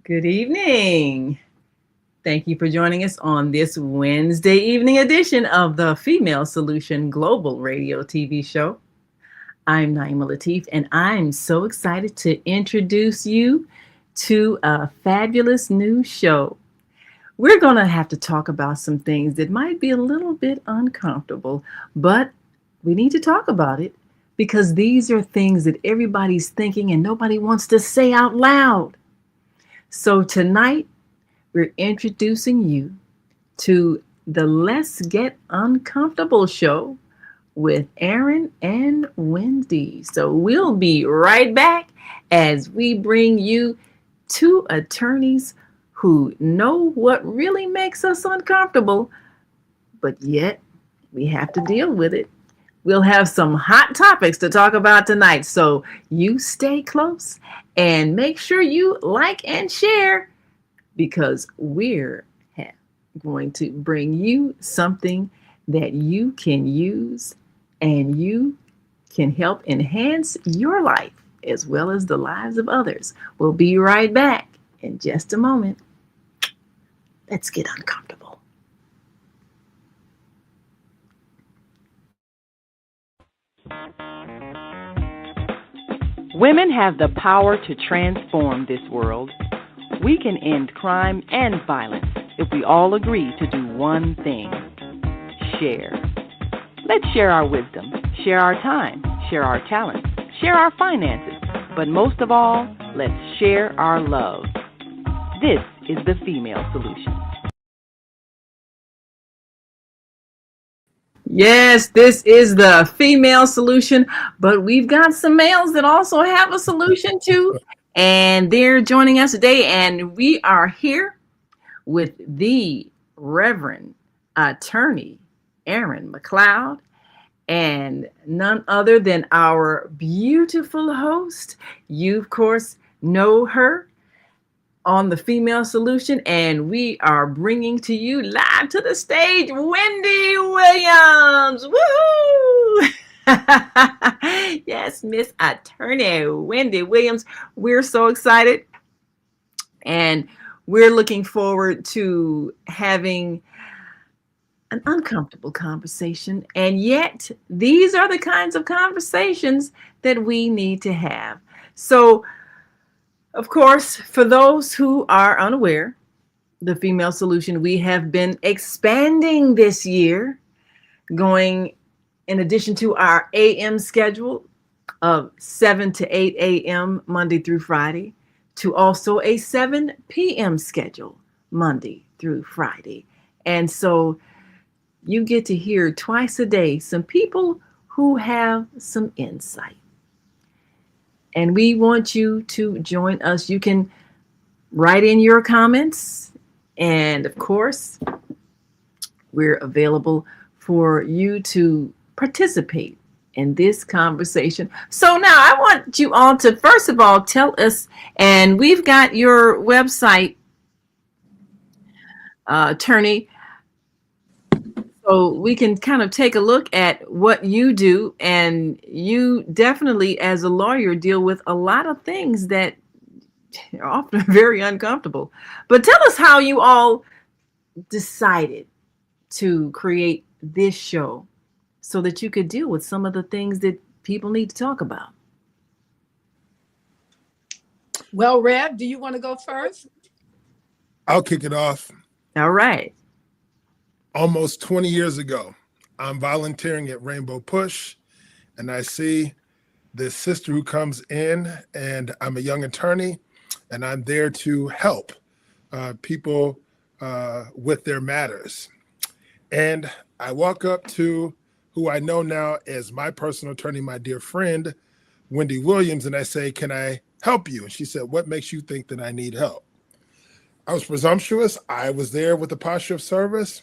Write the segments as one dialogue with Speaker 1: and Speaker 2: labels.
Speaker 1: Good evening. Thank you for joining us on this Wednesday evening edition of the Female Solution Global Radio TV show. I'm Naima Latif, and I'm so excited to introduce you to a fabulous new show. We're going to have to talk about some things that might be a little bit uncomfortable, but we need to talk about it because these are things that everybody's thinking and nobody wants to say out loud. So tonight, we're introducing you to the Let's Get Uncomfortable show with Aaron and Wendy. So we'll be right back as we bring you two attorneys who know what really makes us uncomfortable, but yet we have to deal with it. We'll have some hot topics to talk about tonight. So you stay close and make sure you like and share because we're going to bring you something that you can use and you can help enhance your life as well as the lives of others. We'll be right back in just a moment. Let's get uncomfortable.
Speaker 2: Women have the power to transform this world. We can end crime and violence if we all agree to do one thing: share. Let's share our wisdom, share our time, share our talents, share our finances, but most of all, let's share our love. This is the Female Solution.
Speaker 1: Yes, this is the female solution, but we've got some males that also have a solution too. And they're joining us today, and we are here with the Reverend Attorney Aaron McLeod and none other than our beautiful host. You, of course, know her on the Female Solution, and we are bringing to you live to the stage Wendy Williams. Woohoo! Yes, Miss Attorney Wendy Williams. We're so excited, and we're looking forward to having an uncomfortable conversation. And yet, these are the kinds of conversations that we need to have. So, of course, for those who are unaware, the Female Solution, we have been expanding this year, going in addition to our AM schedule of 7 to 8 a.m. Monday through Friday, to also a 7 p.m. schedule Monday through Friday. And so you get to hear twice a day some people who have some insight. And we want you to join us. You can write in your comments. And of course, we're available for you to participate in this conversation. So now I want you all to, first of all, tell us, and we've got your website, attorney, so we can kind of take a look at what you do. And you definitely, as a lawyer, deal with a lot of things that are often very uncomfortable. But tell us how you all decided to create this show so that you could deal with some of the things that people need to talk about.
Speaker 3: Well, Rev, do you want to go first?
Speaker 4: I'll kick it off.
Speaker 1: All right.
Speaker 4: Almost 20 years ago, I'm volunteering at Rainbow Push, and I see this sister who comes in, and I'm a young attorney, and I'm there to help people with their matters. And I walk up to who I know now as my personal attorney, my dear friend, Wende Williams, and I say, "Can I help you?" And she said, "What makes you think that I need help?" I was presumptuous. I was there with the posture of service.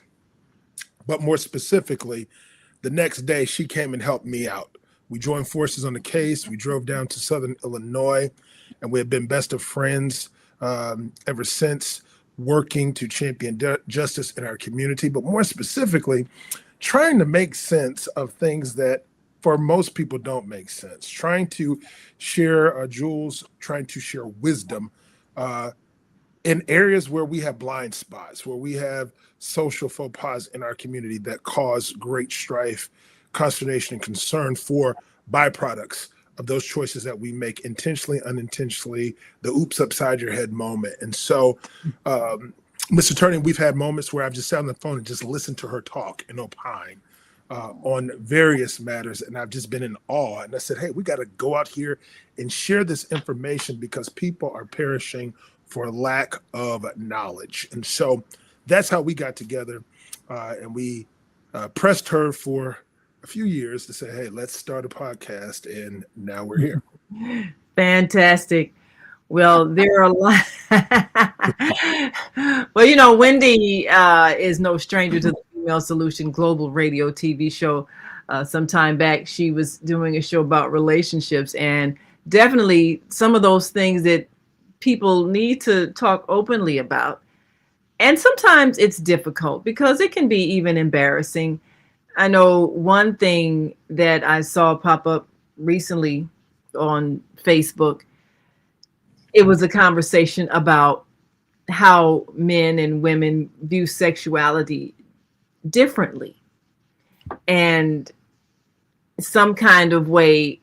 Speaker 4: But more specifically, the next day she came and helped me out. We joined forces on the case. We drove down to Southern Illinois, and we have been best of friends ever since, working to champion justice in our community, but more specifically, trying to make sense of things that for most people don't make sense, trying to share jewels, trying to share wisdom in areas where we have blind spots, where we have social faux pas in our community that cause great strife, consternation, and concern for byproducts of those choices that we make intentionally, unintentionally, the oops upside your head moment. And so, Mr. Attorney, we've had moments where I've just sat on the phone and just listened to her talk and opine on various matters, and I've just been in awe. And I said, hey, we got to go out here and share this information because people are perishing for lack of knowledge. And so that's how we got together, and we pressed her for a few years to say, hey, let's start a podcast, and now we're here.
Speaker 1: Fantastic. Well, there are a lot. Well, you know, Wende is no stranger to the Female Solution Global Radio TV show. Some time back, she was doing a show about relationships, and definitely some of those things that people need to talk openly about. And sometimes it's difficult because it can be even embarrassing. I know one thing that I saw pop up recently on Facebook, it was a conversation about how men and women view sexuality differently. And some kind of way,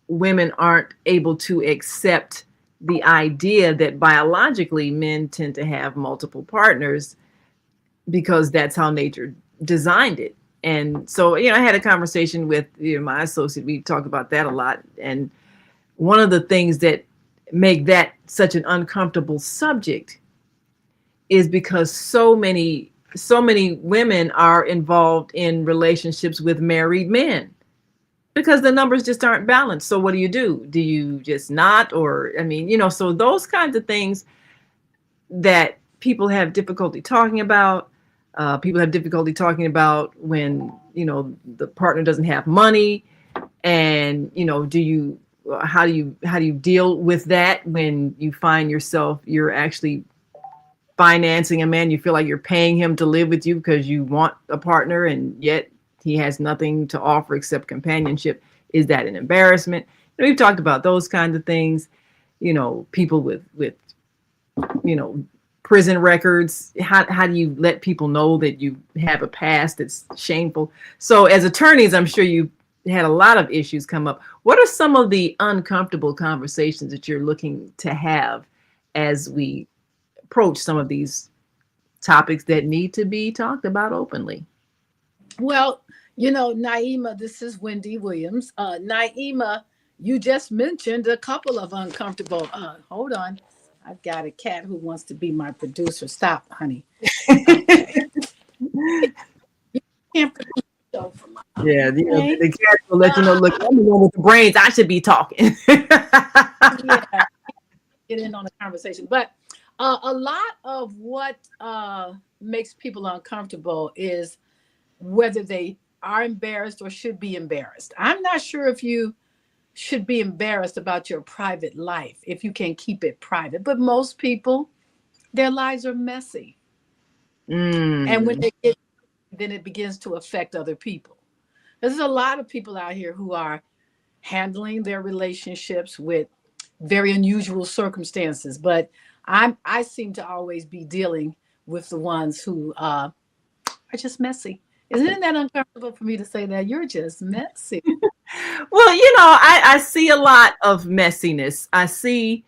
Speaker 1: women aren't able to accept the idea that biologically men tend to have multiple partners because that's how nature designed it. And so, you know, I had a conversation with my associate. We talked about that a lot. And one of the things that make that such an uncomfortable subject is because so many women are involved in relationships with married men because the numbers just aren't balanced. So what do? Do you just not? Or, I mean, you know, so those kinds of things that people have difficulty talking about. People have difficulty talking about when, you know, the partner doesn't have money, and, you know, how do you deal with that when you find yourself, you're actually financing a man, you feel like you're paying him to live with you because you want a partner, and yet he has nothing to offer except companionship. Is that an embarrassment? And we've talked about those kinds of things. You know, people with you know, prison records. How do you let people know that you have a past that's shameful? So as attorneys, I'm sure you had a lot of issues come up. What are some of the uncomfortable conversations that you're looking to have as we approach some of these topics that need to be talked about openly?
Speaker 3: Well, you know, Naima, this is Wende Williams. Naima, you just mentioned a couple of uncomfortable. Hold on. I've got a cat who wants to be my producer. Stop, honey. Okay. You can't produce a show for my
Speaker 1: the cat will let you know, look, I'm the one with the brains. I should be talking.
Speaker 3: Yeah, get in on the conversation. But a lot of what makes people uncomfortable is whether they are embarrassed or should be embarrassed. I'm not sure if you should be embarrassed about your private life if you can keep it private. But most people, their lives are messy. And when they get, then it begins to affect other people. There's a lot of people out here who are handling their relationships with very unusual circumstances, but I seem to always be dealing with the ones who are just messy. Isn't that uncomfortable for me to say that? You're just messy.
Speaker 1: Well, you know, I see a lot of messiness. I see,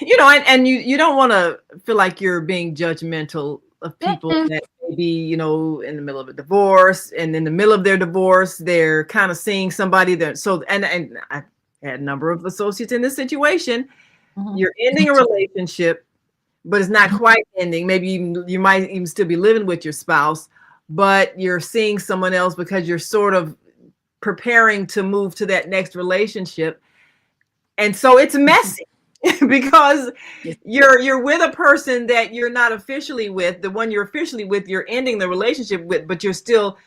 Speaker 1: you know, and you don't want to feel like you're being judgmental of people that maybe, you know, in the middle of a divorce, and in the middle of their divorce, they're kind of seeing somebody that, so, and I had a number of associates in this situation. You're ending a relationship, but it's not quite ending. Maybe you might even still be living with your spouse, but you're seeing someone else because you're sort of preparing to move to that next relationship. And so it's messy because you're with a person that you're not officially with. The one you're officially with, you're ending the relationship with, but you're still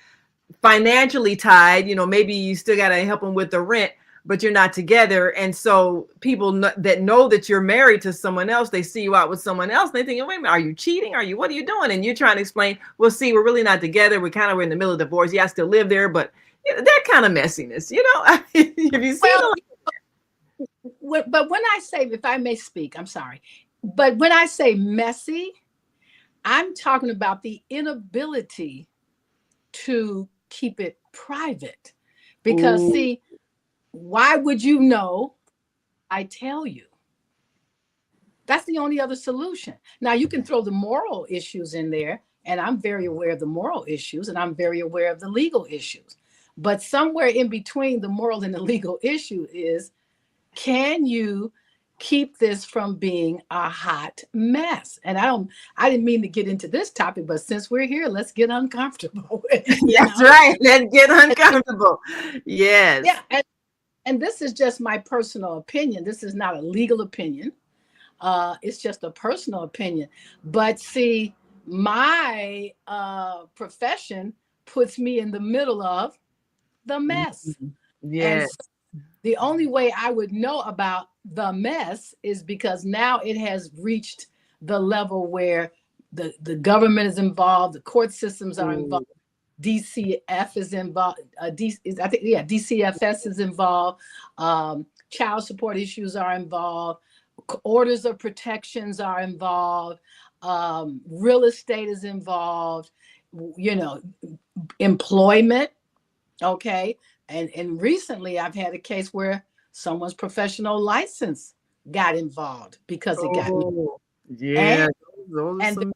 Speaker 1: financially tied. You know, maybe you still got to help them with the rent, but you're not together. And so people that know that you're married to someone else, they see you out with someone else, and they think, wait a minute, are you cheating? What are you doing? And you're trying to explain, well, see, we're really not together. We're in the middle of divorce. Yeah, I still live there, but you know, that kind of messiness, you know, have you seen
Speaker 3: but when I say, if I may speak, I'm sorry, But when I say messy, I'm talking about the inability to keep it private. Because,
Speaker 1: Ooh.
Speaker 3: see, why would you know? I tell you. That's the only other solution. Now, you can throw the moral issues in there, and I'm very aware of the moral issues, and I'm very aware of the legal issues. But somewhere in between the moral and the legal issue is, can you keep this from being a hot mess? And I didn't mean to get into this topic, but since we're here, let's get uncomfortable.
Speaker 1: That's right. Let's get uncomfortable. Yes.
Speaker 3: Yeah. And this is just my personal opinion. This is not a legal opinion. It's just a personal opinion. But see, my profession puts me in the middle of the mess.
Speaker 1: Yes.
Speaker 3: And the only way I would know about the mess is because now it has reached the level where the government is involved, the court systems are involved, DCF is involved, DCFS is involved, child support issues are involved, orders of protections are involved, real estate is involved, employment. Okay. And recently I've had a case where someone's professional license got involved because it got
Speaker 1: yeah.
Speaker 3: and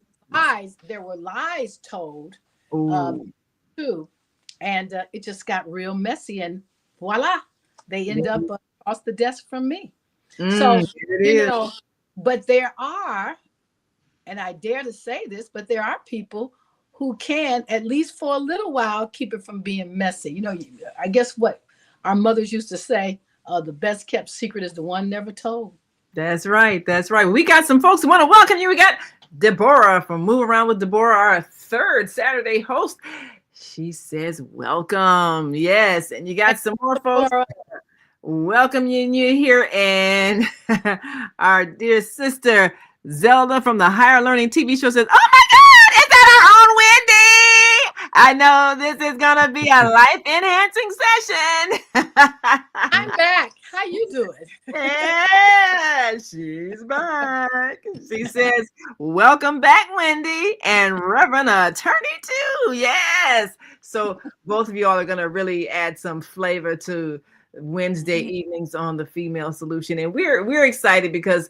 Speaker 3: there were lies told too. And it just got real messy, and voila, they end up across the desk from me. So, but there are, and I dare to say this, but there are people who can, at least for a little while, keep it from being messy. I guess what our mothers used to say, the best kept secret is the one never told.
Speaker 1: That's right. That's right. We got some folks who want to welcome you. We got Deborah from Move Around with Deborah, our third Saturday host. She says, welcome. Yes. And you got some more folks. Welcome you here. And our dear sister, Zelda from the Higher Learning TV show says, oh my God, is that our own Wendy? I know this is going to be a life-enhancing session.
Speaker 3: I'm back. How you doing?
Speaker 1: Yeah, she's back. She says, welcome back, Wendy, and Reverend Attorney too. Yes. So both of you all are going to really add some flavor to Wednesday evenings on the Female Solution. And we're excited because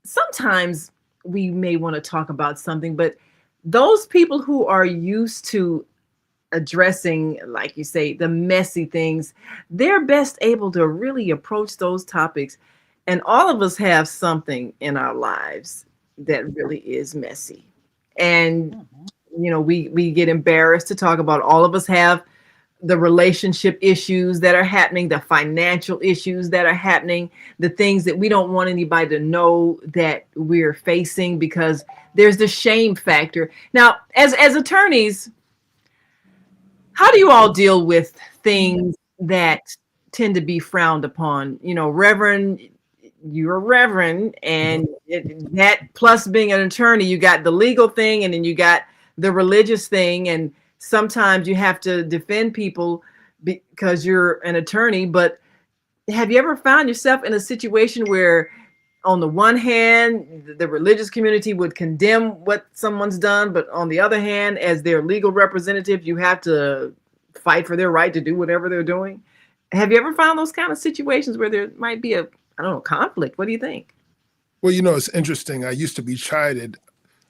Speaker 1: sometimes we may want to talk about something, but those people who are used to addressing, like you say, the messy things, they're best able to really approach those topics. And all of us have something in our lives that really is messy. And, we get embarrassed to talk about. All of us have the relationship issues that are happening, the financial issues that are happening, the things that we don't want anybody to know that we're facing because there's the shame factor. Now, as attorneys, how do you all deal with things that tend to be frowned upon? Reverend, you're a reverend, and that plus being an attorney, you got the legal thing, and then you got the religious thing, and sometimes you have to defend people because you're an attorney. But have you ever found yourself in a situation where, on the one hand, the religious community would condemn what someone's done, but on the other hand, as their legal representative, you have to fight for their right to do whatever they're doing? Have you ever found those kind of situations where there might be a conflict? What do you think?
Speaker 4: Well, it's interesting. I used to be chided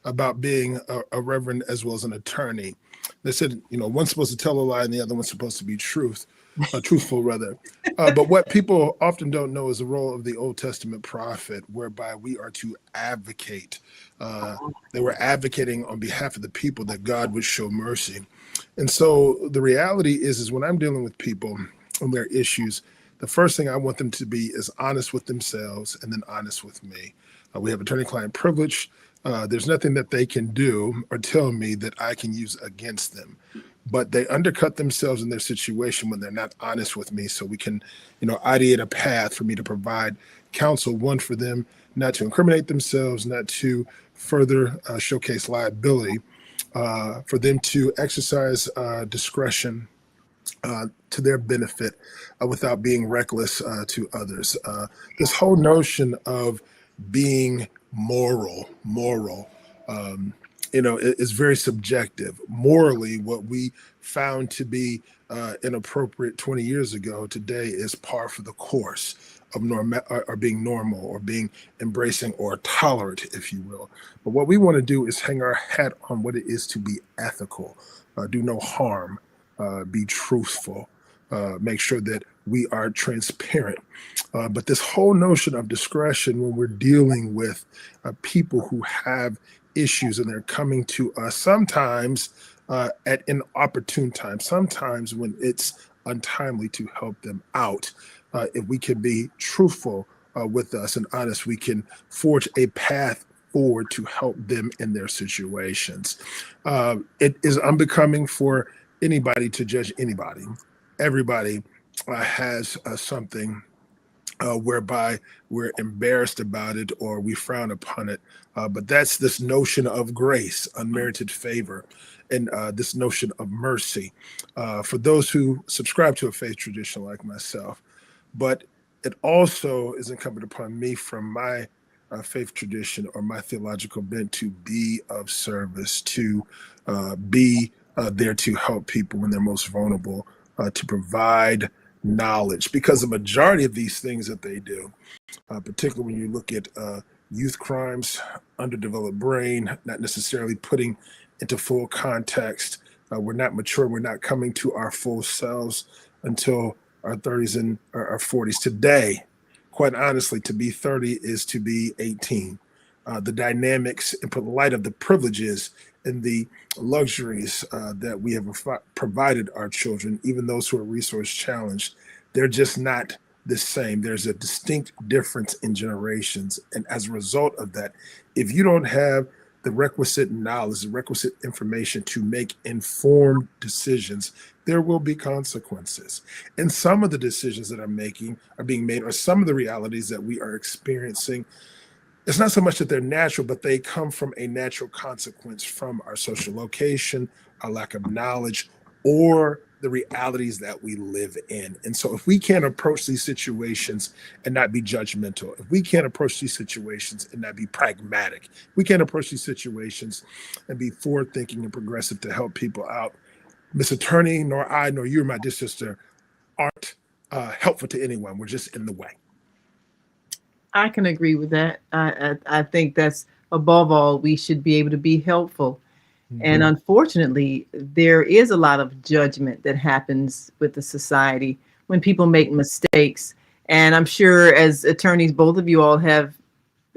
Speaker 4: about being a reverend as well as an attorney. They said, one's supposed to tell a lie and the other one's supposed to be truthful rather. But what people often don't know is the role of the Old Testament prophet, whereby we are to advocate. They were advocating on behalf of the people that God would show mercy. And so the reality is when I'm dealing with people and their issues, the first thing I want them to be is honest with themselves and then honest with me. We have attorney-client privilege. There's nothing that they can do or tell me that I can use against them. But they undercut themselves in their situation when they're not honest with me. So we can, ideate a path for me to provide counsel, one, for them not to incriminate themselves, not to further showcase liability, for them to exercise discretion to their benefit without being reckless to others. This whole notion of being moral. Is very subjective. Morally, what we found to be inappropriate 20 years ago today is par for the course of or being normal, or being embracing or tolerant, if you will. But what we want to do is hang our hat on what it is to be ethical, do no harm, be truthful, make sure that we are transparent. But this whole notion of discretion when we're dealing with people who have issues and they're coming to us sometimes at inopportune time, sometimes when it's untimely to help them out. If we can be truthful with us and honest, we can forge a path forward to help them in their situations. It is unbecoming for anybody to judge anybody. Everybody has something whereby we're embarrassed about it or we frown upon it. But that's this notion of grace, unmerited favor, and this notion of mercy for those who subscribe to a faith tradition like myself. But it also is incumbent upon me from my faith tradition or my theological bent to be of service, to be there to help people when they're most vulnerable, to provide knowledge, because the majority of these things that they do, particularly when you look at youth crimes, underdeveloped brain, not necessarily putting into full context, we're not mature, we're not coming to our full selves until our 30s and our 40s. Today, quite honestly, to be 30 is to be 18. The dynamics and light of the privileges and the luxuries that we have provided our children, even those who are resource challenged, they're just not the same. There's a distinct difference in generations. And as a result of that, if you don't have the requisite knowledge, the requisite information to make informed decisions, there will be consequences. And some of the decisions that are being made, or some of the realities that we are experiencing, it's not so much that they're natural, but they come from a natural consequence from our social location, our lack of knowledge, or the realities that we live in. And so if we can't approach these situations and not be judgmental, if we can't approach these situations and not be pragmatic, we can't approach these situations and be forward thinking and progressive to help people out, Miss Attorney, nor I, nor you, my dear sister, aren't helpful to anyone. We're just in the way.
Speaker 1: I can agree with that. I think that's above all, we should be able to be helpful. Mm-hmm. And unfortunately, there is a lot of judgment that happens with the society when people make mistakes. And I'm sure as attorneys, both of you all have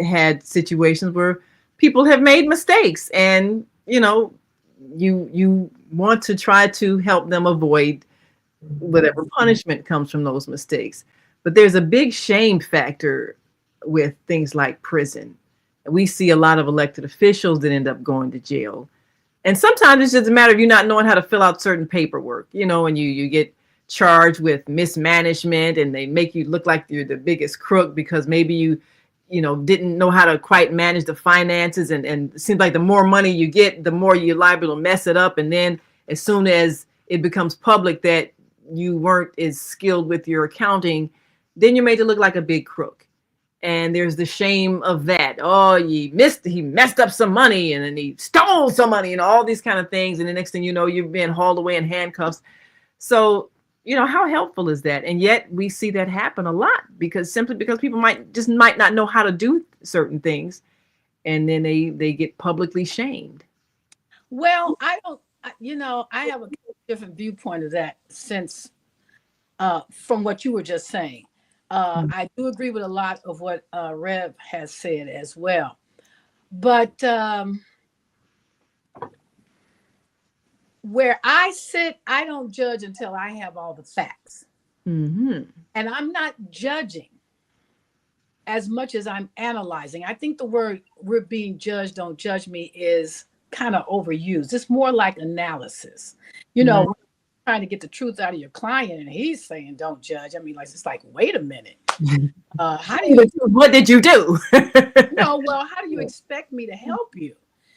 Speaker 1: had situations where people have made mistakes and, you want to try to help them avoid whatever punishment comes from those mistakes. But there's a big shame factor with things like prison. We see a lot of elected officials that end up going to jail. And sometimes it's just a matter of you not knowing how to fill out certain paperwork, and you get charged with mismanagement and they make you look like you're the biggest crook because maybe you didn't know how to quite manage the finances. And it seems like the more money you get, the more you're liable to mess it up. And then as soon as it becomes public that you weren't as skilled with your accounting, then you're made to look like a big crook. And there's the shame of that. Oh, he messed up some money and then he stole some money and all these kind of things. And the next thing you know, you're being hauled away in handcuffs. So, how helpful is that? And yet we see that happen a lot because people might not know how to do certain things. And then they get publicly shamed.
Speaker 3: Well, I have a different viewpoint of that since from what you were just saying. I do agree with a lot of what Rev has said as well. But where I sit, I don't judge until I have all the facts. Mm-hmm. And I'm not judging as much as I'm analyzing. I think the word "we're being judged, don't judge me" is kind of overused. It's more like analysis. Mm-hmm. Trying to get the truth out of your client and he's saying don't judge. I mean, it's like, wait a minute.
Speaker 1: What did you do?
Speaker 3: How do you expect me to help you?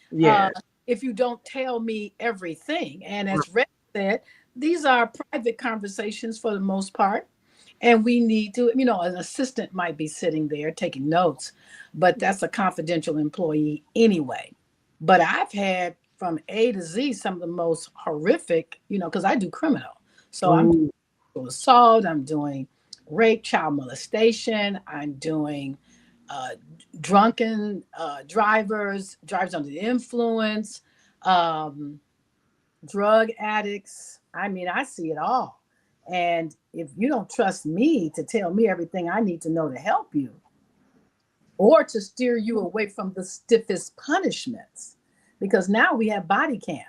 Speaker 1: Yeah.
Speaker 3: If you don't tell me everything. And as Red said, these are private conversations for the most part. And we need to, an assistant might be sitting there taking notes, but that's a confidential employee anyway. But I've had from A to Z some of the most horrific, because I do criminal. So I'm doing assault, I'm doing rape, child molestation, I'm doing drunken drivers under the influence, drug addicts. I mean, I see it all. And if you don't trust me to tell me everything I need to know to help you, or to steer you away from the stiffest punishments, because now we have body cam.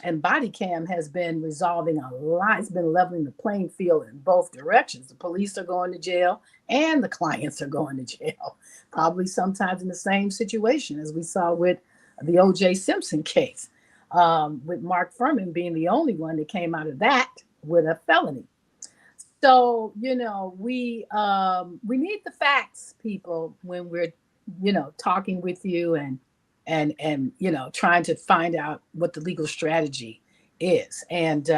Speaker 3: And body cam has been resolving a lot. It's been leveling the playing field in both directions. The police are going to jail and the clients are going to jail, probably sometimes in the same situation as we saw with the O.J. Simpson case, with Mark Furman being the only one that came out of that with a felony. So, we need the facts, people, when we're, talking with you and trying to find out what the legal strategy is. And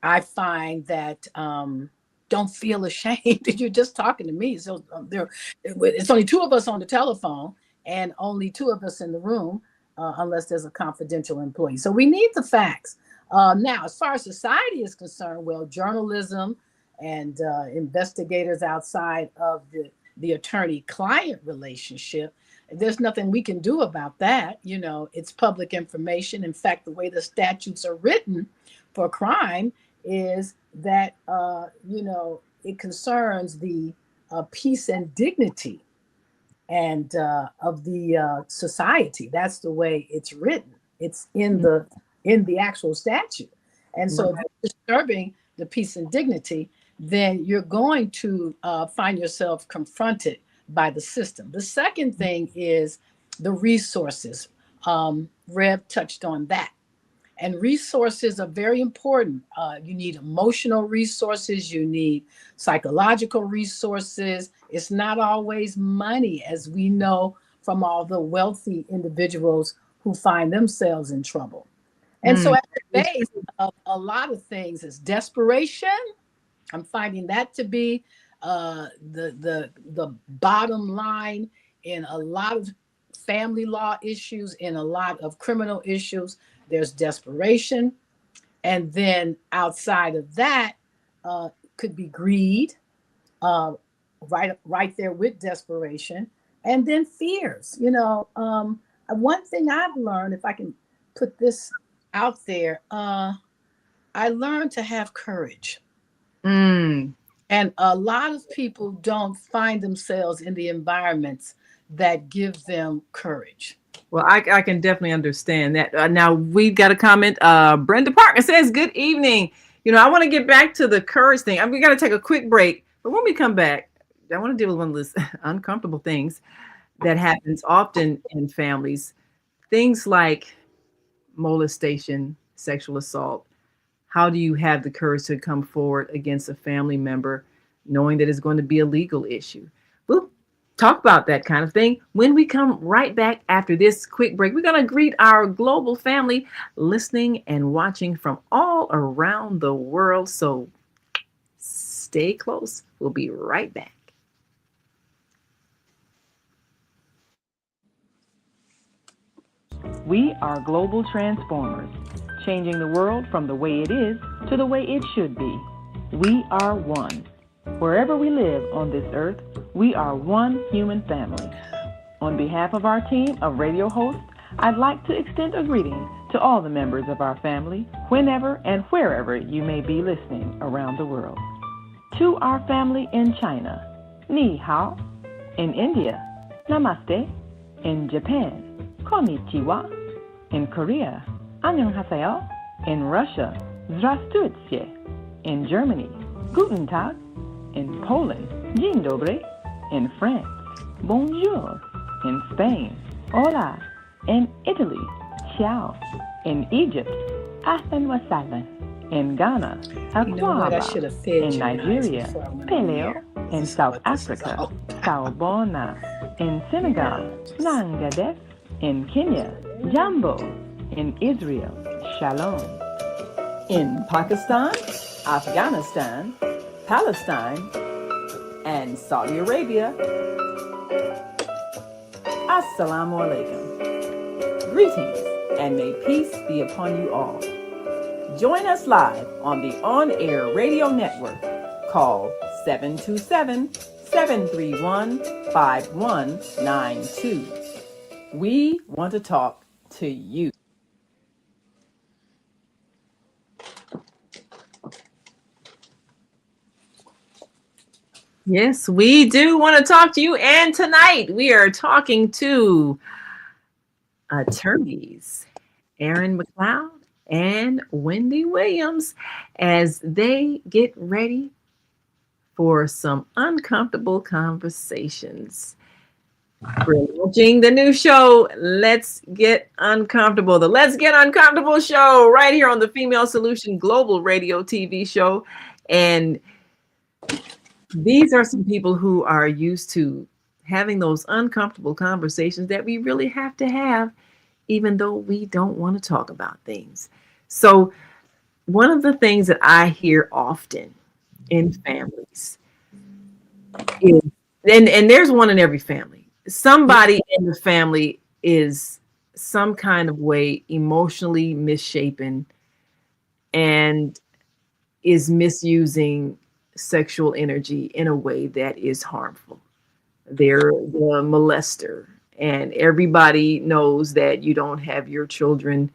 Speaker 3: I find that don't feel ashamed that you're just talking to me. So it's only two of us on the telephone and only two of us in the room, unless there's a confidential employee. So we need the facts. Now, as far as society is concerned, well, journalism and investigators outside of the attorney-client relationship, there's nothing we can do about that. It's public information. In fact, the way the statutes are written for crime is that, it concerns the peace and dignity and of the society. That's the way it's written. It's in the actual statute. And so if you're disturbing the peace and dignity, then you're going to find yourself confronted by the system. The second thing is the resources. Rev touched on that. And resources are very important. You need emotional resources. You need psychological resources. It's not always money, as we know from all the wealthy individuals who find themselves in trouble. And so at the base of a lot of things is desperation. I'm finding that to be the bottom line in a lot of family law issues, in a lot of criminal issues. There's desperation. And then outside of that could be greed, right there with desperation. And then fears. One thing I've learned, if I can put this out there, I learned to have courage. And a lot of people don't find themselves in the environments that give them courage.
Speaker 1: Well, I can definitely understand that. Now we've got a comment. Brenda Parker says, good evening. I want to get back to the courage thing. We got to take a quick break. But when we come back, I want to deal with one of those uncomfortable things that happens often in families. Things like molestation, sexual assault. How do you have the courage to come forward against a family member, knowing that it's going to be a legal issue? We'll talk about that kind of thing when we come right back after this quick break. We're going to greet our global family listening and watching from all around the world. So stay close. We'll be right back.
Speaker 2: We are global transformers, changing the world from the way it is to the way it should be. We are one. Wherever we live on this earth, we are one human family. On behalf of our team of radio hosts, I'd like to extend a greeting to all the members of our family, whenever and wherever you may be listening around the world. To our family in China, Ni Hao. In India, Namaste. In Japan, Konnichiwa. In Korea, Annyeonghaseyo. In Russia, Здравствуйте. In Germany, Guten Tag. In Poland, Dzień dobry. In France, Bonjour. In Spain, Hola. In Italy, Ciao. In Egypt, Ahlan wa sahlan. In Ghana, Akwaba. In Nigeria, Peleo. In South Africa, Sawubona. In Senegal, Nangadef. In Kenya, Jambo. In Israel, Shalom.
Speaker 1: In Pakistan, Afghanistan, Palestine, and Saudi Arabia. Assalamu alaikum. Greetings, and may peace be upon you all. Join us live on the on-air radio network called 727-731-5192. We want to talk to you. Yes, we do want to talk to you. And tonight we are talking to attorneys Aaron McLeod and Wende Williams as they get ready for some uncomfortable conversations. We're launching the new show, Let's Get Uncomfortable, the Let's Get Uncomfortable show right here on the Female Solution Global Radio TV show. And these are some people who are used to having those uncomfortable conversations that we really have to have, even though we don't want to talk about things. So one of the things that I hear often in families is, and there's one in every family, somebody in the family is some kind of way emotionally misshapen and is misusing sexual energy in a way that is harmful. They're the molester, and everybody knows that you don't have your children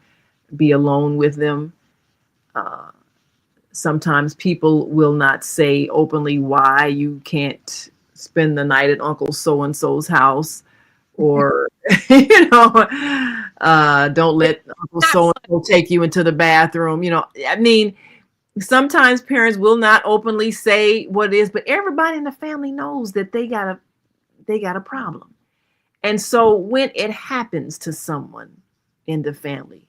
Speaker 1: be alone with them. Sometimes people will not say openly why you can't spend the night at Uncle so-and-so's house, or don't let Uncle so-and-so take you into the bathroom. I mean, sometimes parents will not openly say what it is, but everybody in the family knows that they got a problem. And so when it happens to someone in the family,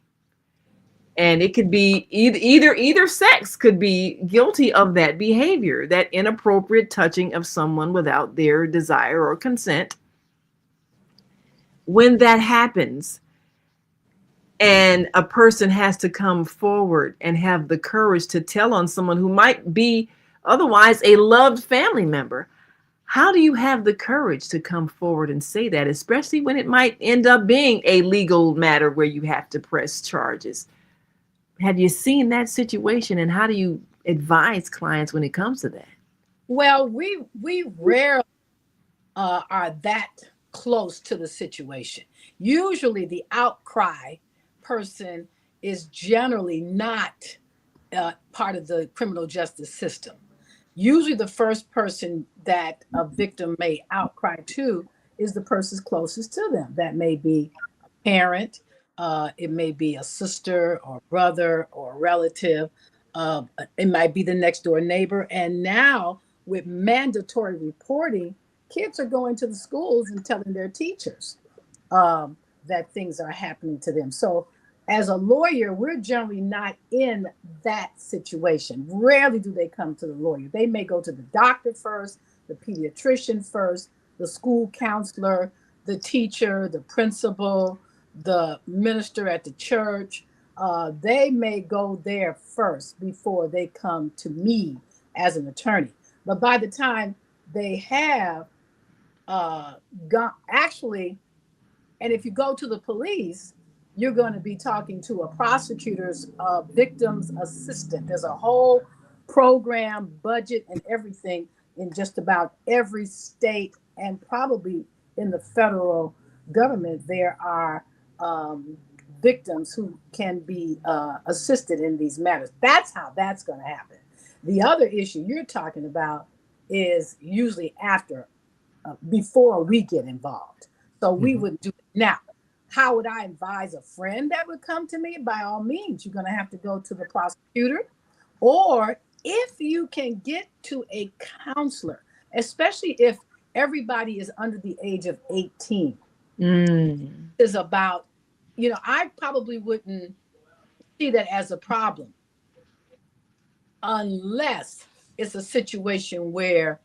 Speaker 1: and it could be either sex could be guilty of that behavior, that inappropriate touching of someone without their desire or consent. When that happens, and a person has to come forward and have the courage to tell on someone who might be otherwise a loved family member, how do you have the courage to come forward and say that, especially when it might end up being a legal matter where you have to press charges? Have you seen that situation, and how do you advise clients when it comes to that?
Speaker 3: Well, we rarely are that close to the situation. Usually the outcry person is generally not part of the criminal justice system. Usually the first person that a victim may outcry to is the person closest to them. That may be a parent, it may be a sister or brother or relative, it might be the next door neighbor. And now with mandatory reporting, kids are going to the schools and telling their teachers that things are happening to them. So as a lawyer, we're generally not in that situation. Rarely do they come to the lawyer. They may go to the doctor first, the pediatrician first, the school counselor, the teacher, the principal, the minister at the church. They may go there first before they come to me as an attorney. But by the time they have gone, actually, and if you go to the police, you're going to be talking to a prosecutor's victim's assistant. There's a whole program, budget, and everything in just about every state, and probably in the federal government. There are victims who can be assisted in these matters. That's how that's going to happen. The other issue you're talking about is usually after, before we get involved. So we would do it. Now, how would I advise a friend that would come to me? By all means, you're going to have to go to the prosecutor, or if you can get to a counselor, especially if everybody is under the age of 18. Is about, I probably wouldn't see that as a problem unless it's a situation where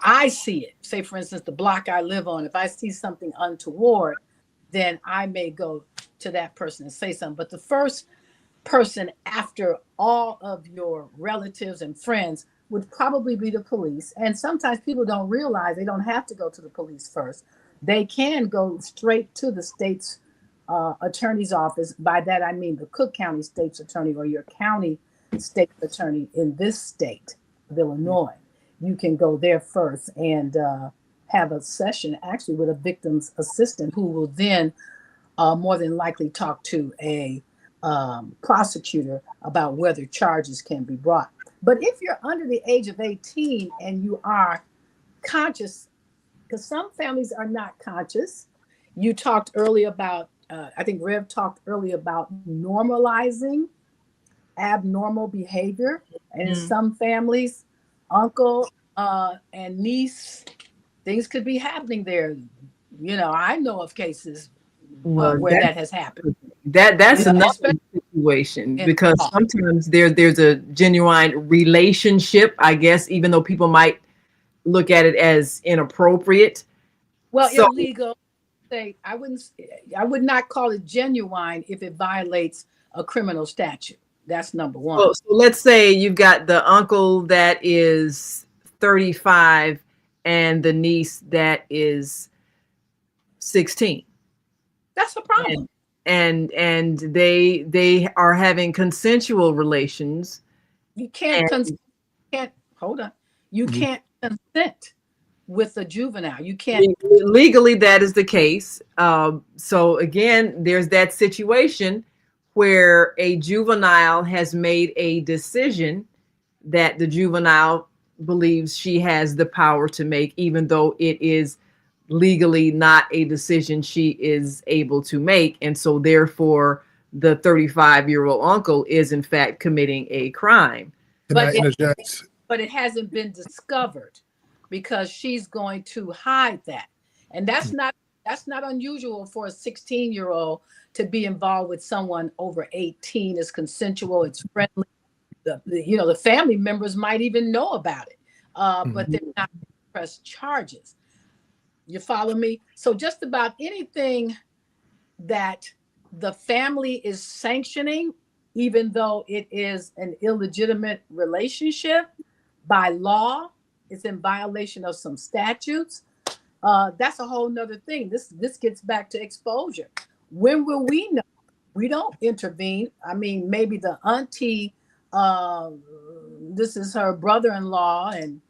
Speaker 3: I see it. Say, for instance, the block I live on, if I see something untoward, then I may go to that person and say something. But the first person after all of your relatives and friends would probably be the police. And sometimes people don't realize they don't have to go to the police first. They can go straight to the state's attorney's office. By that, I mean the Cook County State's Attorney or your county state attorney in this state of Illinois. You can go there first and have a session actually with a victim's assistant who will then more than likely talk to a prosecutor about whether charges can be brought. But if you're under the age of 18 and you are conscious, because some families are not conscious, you talked earlier about, I think Rev talked earlier about normalizing abnormal behavior. And in some families, uncle and niece, things could be happening there. You know, I know of cases where that has happened.
Speaker 1: That's another situation, because sometimes there's a genuine relationship, I guess, even though people might look at it as inappropriate.
Speaker 3: Well, illegal. I would not call it genuine if it violates a criminal statute. That's number one.
Speaker 1: So let's say you've got the uncle that is 35 and the niece that is 16.
Speaker 3: That's a problem.
Speaker 1: And they are having consensual relations.
Speaker 3: You can't hold on. You can't consent with a juvenile. You can't
Speaker 1: legally, that is the case. So again, there's that situation where a juvenile has made a decision that the juvenile believes she has the power to make, even though it is legally not a decision she is able to make. And so therefore the 35-year-old uncle is in fact committing a crime.
Speaker 4: Can I interject?
Speaker 3: But it hasn't been discovered because she's going to hide that. And that's not unusual for a 16-year-old to be involved with someone over 18. It's consensual, it's friendly. The family members might even know about it, but they're not going to press charges. You follow me? So just about anything that the family is sanctioning, even though it is an illegitimate relationship, by law, it's in violation of some statutes. That's a whole nother thing. This gets back to exposure. When will we know? We don't intervene. I mean, maybe the auntie, this is her brother-in-law, and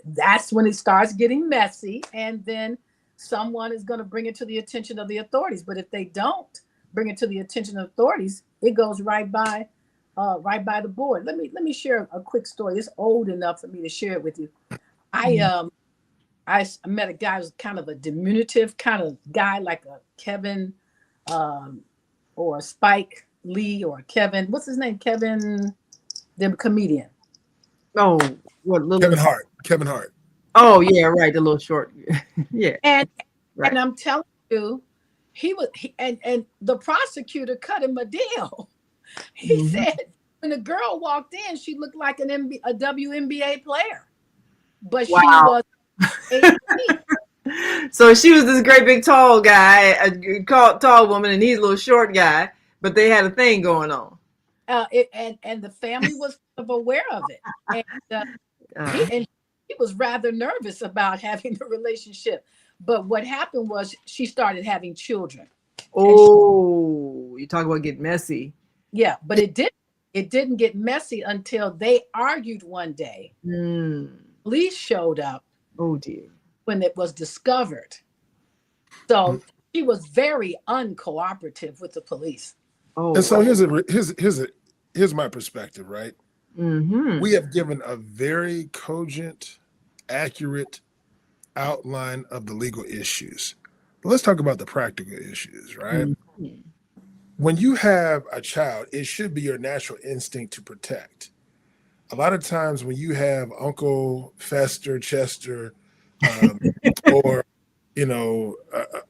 Speaker 3: that's when it starts getting messy, and then someone is going to bring it to the attention of the authorities. But if they don't bring it to the attention of authorities, it goes right by the board. Let me share a quick story. It's old enough for me to share it with you. I met a guy who was kind of a diminutive kind of guy, like a Kevin or Spike Lee or Kevin. What's his name? Kevin, the comedian.
Speaker 1: Oh, what little
Speaker 4: Kevin Hart.
Speaker 1: Oh yeah, right. The little short. Yeah.
Speaker 3: And I'm telling you, and the prosecutor cut him a deal. He said when the girl walked in, she looked like a WNBA player, but she was 18.
Speaker 1: So she was this great big tall guy, a tall woman, and he's a little short guy, but they had a thing going on.
Speaker 3: And the family was aware of it, and he was rather nervous about having the relationship. But what happened was she started having children.
Speaker 1: Oh, you talk about getting messy.
Speaker 3: Yeah, but it didn't get messy until they argued one day. Police showed up.
Speaker 1: Oh dear. When
Speaker 3: it was discovered. So she was very uncooperative with the police.
Speaker 4: Oh, and so here's my perspective, right? We have given a very cogent, accurate outline of the legal issues. But let's talk about the practical issues, right? When you have a child, it should be your natural instinct to protect. A lot of times when you have Uncle Fester, Chester, or,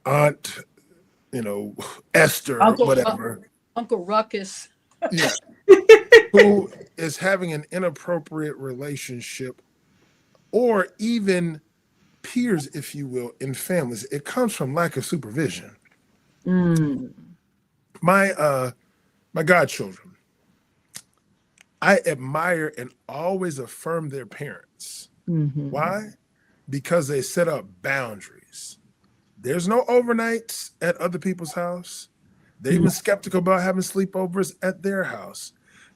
Speaker 4: Aunt, Esther, whatever.
Speaker 3: Uncle Ruckus.
Speaker 4: Yeah. Who is having an inappropriate relationship, or even peers, if you will, in families. It comes from lack of supervision. my godchildren, I admire and always affirm their parents.
Speaker 1: Mm-hmm.
Speaker 4: Why? Because they set up boundaries. There's no overnights at other people's house. They're even skeptical about having sleepovers at their house,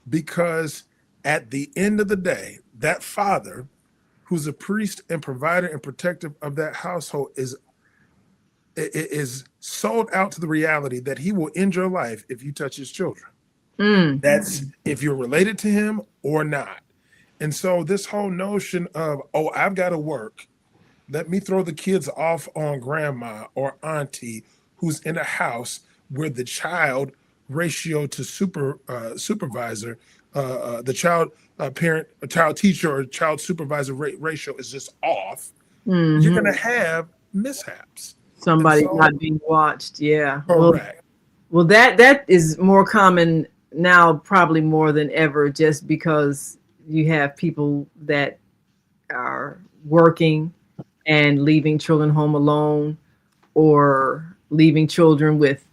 Speaker 4: because at the end of the day, that father, who's a priest and provider and protector of that household, is sold out to the reality that he will end your life if you touch his children. That's if you're related to him or not. And so this whole notion of, oh, I've got to work, let me throw the kids off on grandma or auntie who's in a house where the child ratio to supervisor, the child parent, a child teacher, or child supervisor ratio is just off. You're going to have mishaps.
Speaker 1: Somebody not being watched. Yeah.
Speaker 4: Correct.
Speaker 1: Well, that is more common now, probably more than ever, just because you have people that are working and leaving children home alone, or leaving children with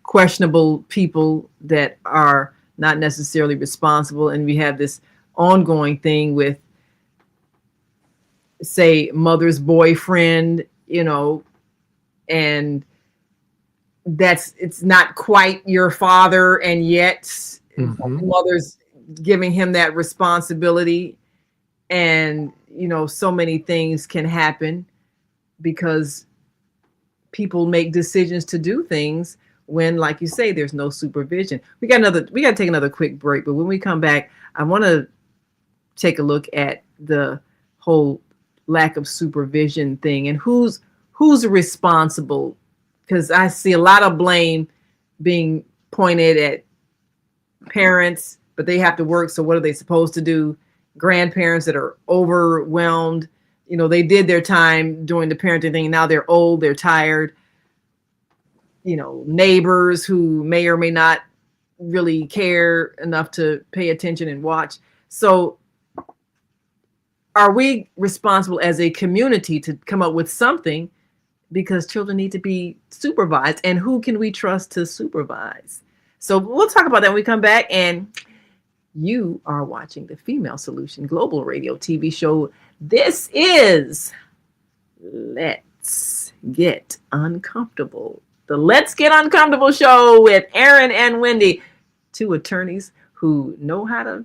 Speaker 1: questionable people that are not necessarily responsible. And we have this ongoing thing with, say, mother's boyfriend, and it's not quite your father, and yet mother's giving him that responsibility. And so many things can happen because people make decisions to do things when, like you say, there's no supervision. We got to take another quick break, but when we come back, I want to take a look at the whole lack of supervision thing and who's responsible, because I see a lot of blame being pointed at parents, but they have to work. So what are they supposed to do? Grandparents that are overwhelmed, they did their time doing the parenting thing. Now they're old, they're tired. Neighbors who may or may not really care enough to pay attention and watch. So are we responsible as a community to come up with something, because children need to be supervised, and who can we trust to supervise? So we'll talk about that when we come back. And you are watching the Female Solution Global Radio TV show. This is Let's Get Uncomfortable. The Let's Get Uncomfortable show with Aaron and Wendy, two attorneys who know how to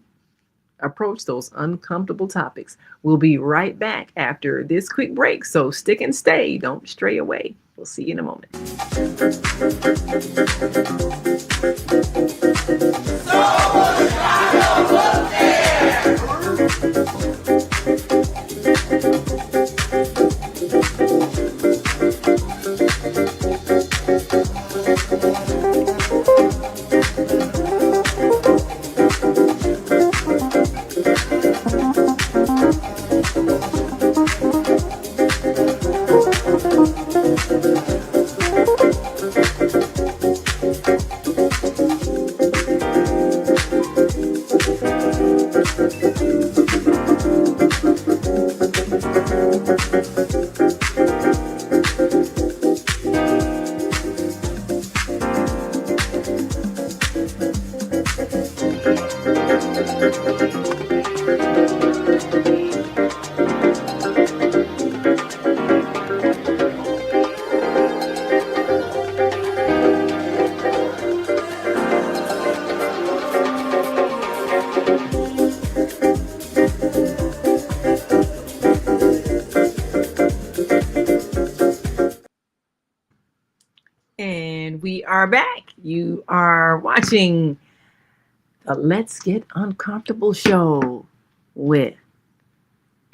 Speaker 1: approach those uncomfortable topics. We'll be right back after this quick break. So stick and stay. Don't stray away. We'll see you in a moment. And we are back. You are watching the Let's Get Uncomfortable show with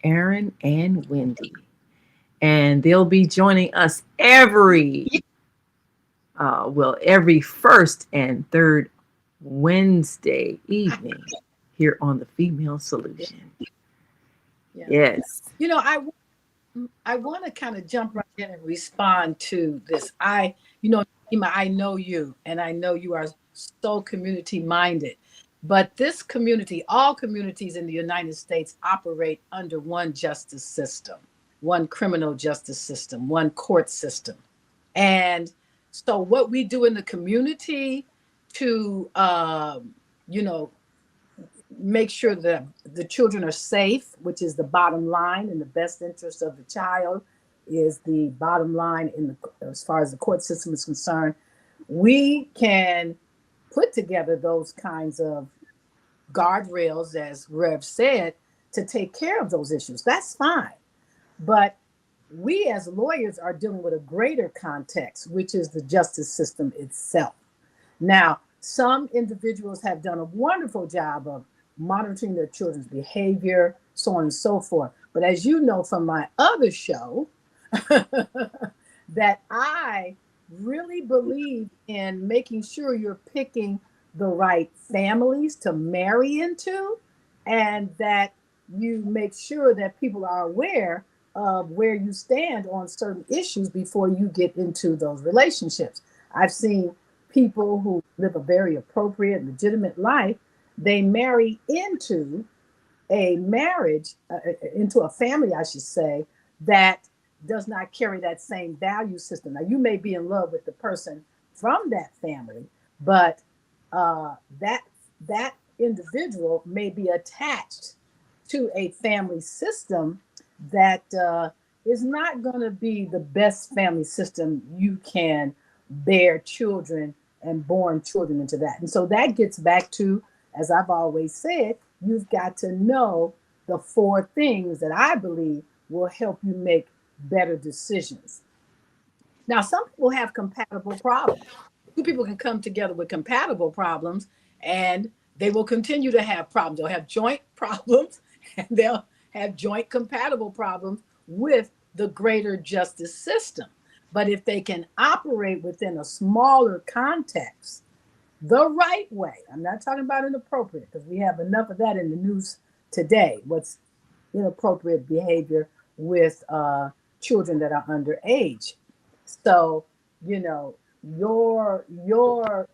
Speaker 1: Aaron and Wendy. And they'll be joining us every first and third Wednesday evening here on the Female Solution.
Speaker 3: Yeah.
Speaker 1: Yes.
Speaker 3: I want to kind of jump right in and respond to this. Nima, I know you, and I know you are so community minded, but this community, all communities in the United States operate under one justice system, one criminal justice system, one court system. And So what we do in the community to, you know, make sure that the children are safe, which is the bottom line, and the best interest of the child is the bottom line as far as the court system is concerned. We can put together those kinds of guardrails, as Rev said, to take care of those issues. That's fine. But we as lawyers are dealing with a greater context, which is the justice system itself. Now, some individuals have done a wonderful job of monitoring their children's behavior, so on and so forth. But as you know from my other show, that I really believe in making sure you're picking the right families to marry into, and that you make sure that people are aware of where you stand on certain issues before you get into those relationships. I've seen people who live a very appropriate, legitimate life. They marry into a marriage, into a family, I should say, that does not carry that same value system. Now, you may be in love with the person from that family, but that individual may be attached to a family system that is not going to be the best family system you can bear children and born children into that. And so that gets back to, as I've always said, you've got to know the 4 things that I believe will help you make better decisions. Now, some people have compatible problems. 2 people can come together with compatible problems, and they will continue to have problems. They'll have joint problems, and they'll have joint compatible problems with the greater justice system. But if they can operate within a smaller context, the right way, I'm not talking about inappropriate, because we have enough of that in the news today. What's inappropriate behavior with children that are underage. So, your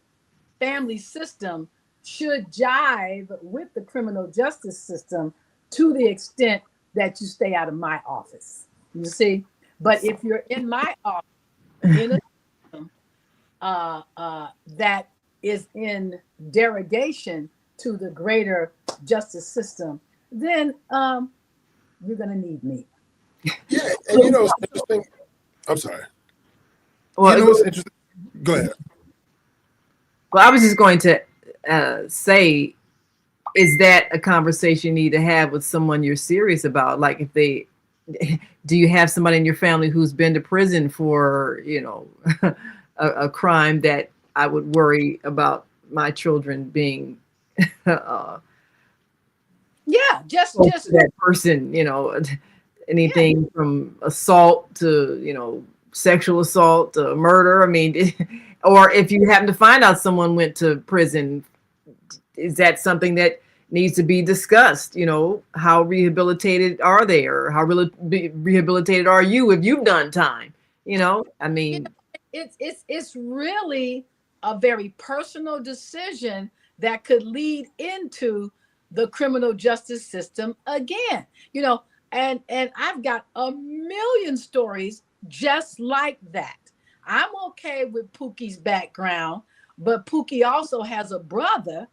Speaker 3: family system should jive with the criminal justice system to the extent that you stay out of my office. You see? But if you're in my office, in a system that is in derogation to the greater justice system, then you're going to need me.
Speaker 4: Yeah, and it's interesting. I'm sorry.
Speaker 1: Well,
Speaker 4: It's interesting. Go ahead.
Speaker 1: Well, I was just going to say, is that a conversation you need to have with someone you're serious about? Like, do you have somebody in your family who's been to prison for, a crime that I would worry about my children being,
Speaker 3: just
Speaker 1: that person, anything from assault to, sexual assault to murder. I mean, or if you happen to find out someone went to prison, is that something that needs to be discussed? How rehabilitated are they, or how rehabilitated are you if you've done time? I mean,
Speaker 3: it's really a very personal decision that could lead into the criminal justice system again. And I've got a million stories just like that. I'm okay with Pookie's background, but Pookie also has a brother.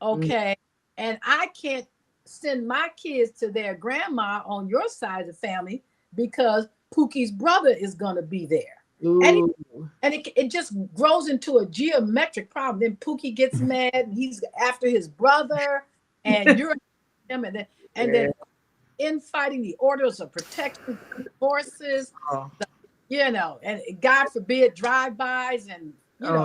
Speaker 3: Okay. And I can't send my kids to their grandma on your side of the family because Pookie's brother is going to be there. And it just grows into a geometric problem. Then Pookie gets mad and he's after his brother, and you're him, and then infighting, the orders of protection, forces, and God forbid drive-bys, and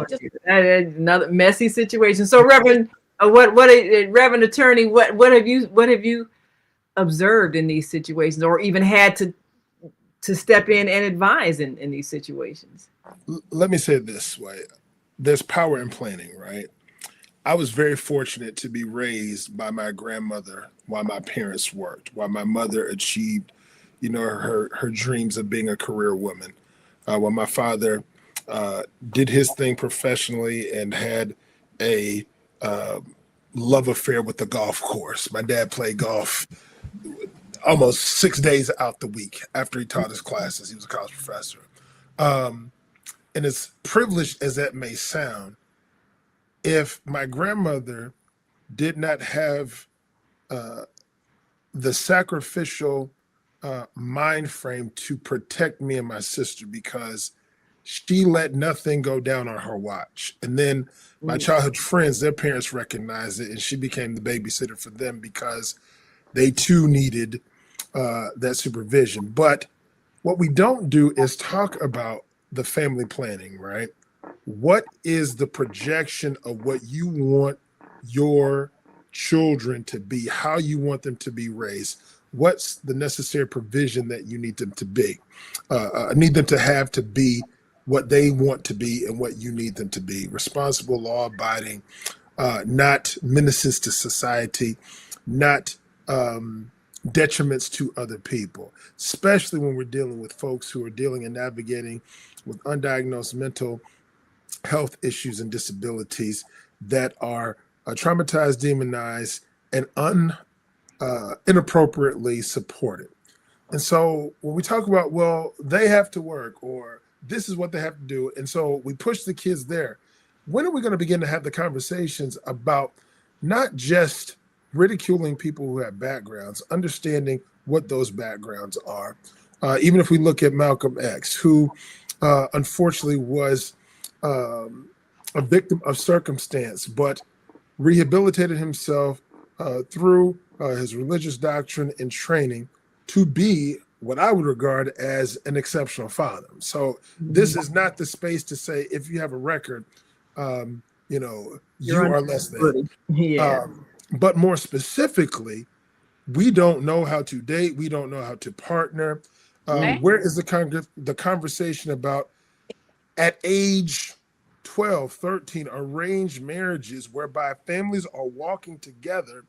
Speaker 3: just
Speaker 1: another messy situation. So, Reverend, Reverend Attorney, what have you observed in these situations, or even had to step in and advise in these situations?
Speaker 4: Let me say it this way. There's power in planning, right? I was very fortunate to be raised by my grandmother while my parents worked, while my mother achieved, her dreams of being a career woman, while my father did his thing professionally and had a love affair with the golf course. My dad played golf almost 6 days out the week after he taught his classes. He was a college professor. and as privileged as that may sound, if my grandmother did not have the sacrificial mind frame to protect me and my sister, because she let nothing go down on her watch. And then my childhood friends, their parents recognized it, and she became the babysitter for them because they too needed that supervision. But what we don't do is talk about the family planning, right? What is the projection of what you want your children to be, how you want them to be raised? What's the necessary provision that you need them to be, need them to have to be what they want to be and what you need them to be? Responsible, law-abiding, not menaces to society, not detriments to other people, especially when we're dealing with folks who are dealing and navigating with undiagnosed mental health issues and disabilities that are traumatized, demonized, and inappropriately supported. And so when we talk about, well, they have to work, or this is what they have to do, and so we push the kids there, when are we going to begin to have the conversations about not just ridiculing people who have backgrounds, understanding what those backgrounds are? Even if we look at Malcolm X, who unfortunately was a victim of circumstance, but rehabilitated himself through his religious doctrine and training to be what I would regard as an exceptional father. So this is not the space to say, if you have a record, you are less than.
Speaker 1: Yeah.
Speaker 4: But more specifically, we don't know how to date. We don't know how to partner. Where is the conversation about, at age 12, 13, arranged marriages whereby families are walking together